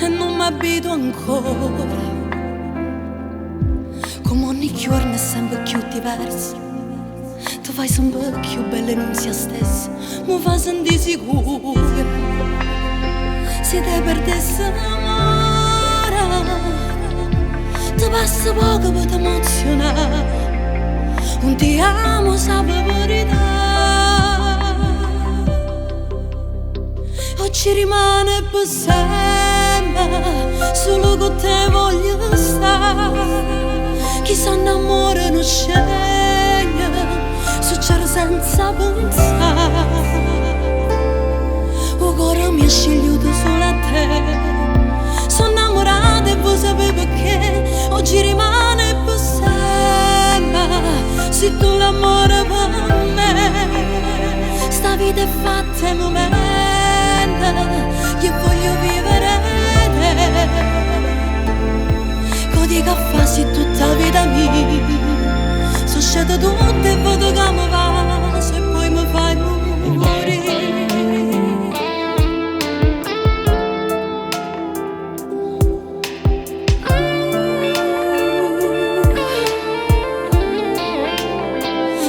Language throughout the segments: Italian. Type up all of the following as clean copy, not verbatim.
e non mi abito ancora. Come ogni giorno è sempre più diverso, tu fai sempre più bella e non sia stessa, mi fa sentire sicura. Se te perdessi l'amore, ti passa poco per t'emozionare. Un ti amo, sa per verità. Oggi rimane per sempre, solo con te voglio stare. Chi s'annamora non sceglie, succede senza pensare. Il cuore mi ha scegliuto solo a te. Sono innamorata e vuoi sapere perché. Oggi rimane per sempre, se tu l'amore per me. Sta vita è fatta e momento, io voglio vivere te. Codi che fassi tutta la vita mia. So scelto tutto e vedo che mi va, se poi mi fai morire.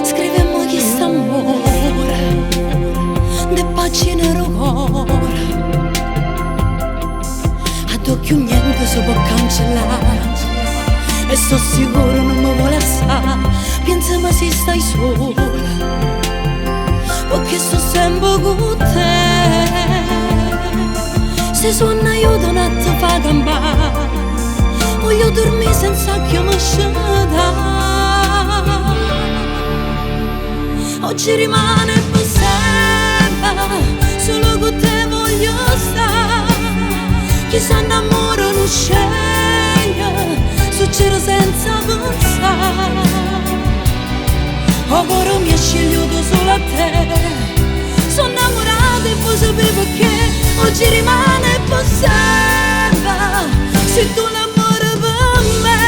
Scrivemmo questo amore, de pagine cuore. Ad occhio niente si può cancellare, e sto sicuro non mi vuole assare. Pensa ma se stai sola, perché sto sempre con te. Se suona aiuto non ti fa campare, voglio dormire senza che mi scenda. Oggi rimane per sempre, solo con te voglio stare. Chi s'annamora non sceglie, succede senza pensare. Il cuore mi ha scegliuto solo a te. Sono innamorata e vuoi sapere perché. Oggi rimane per sempre, se tu l'amore per me.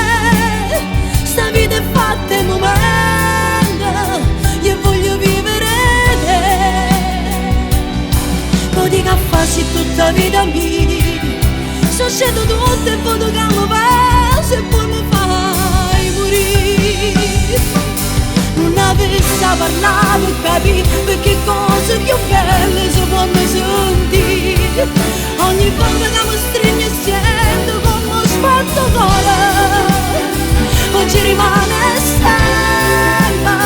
Sta vita è fatta e momento, io voglio vivere te. Codi che fassi tutta la vita mia. So scelto tutto e vedo che mi va, se poi mi fai morire. Non avessi parlato e capito perché cose più belle si fanno sentire. Ogni volta che mi stringi e sento come sfatto cuore. Oggi rimane sempre,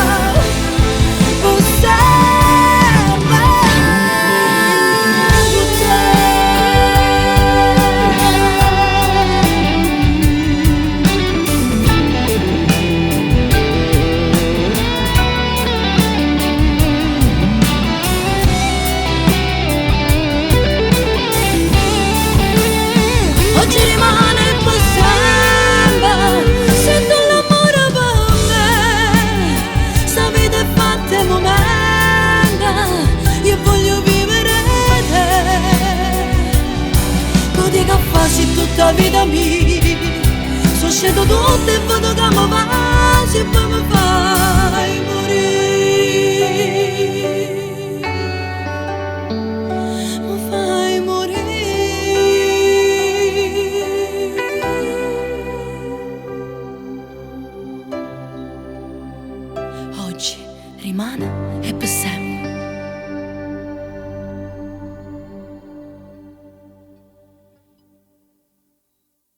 per sempre, con te. Oggi rimane per sempre, se tu l'amore per me. Sta vita è fatta e momento, io voglio vivere te. Codi che fassi tutta la vita mia. So scelto tutto e vedo che mi va, se poi mi fai morire. Mi fai morire. Oggi rimane e per sempre.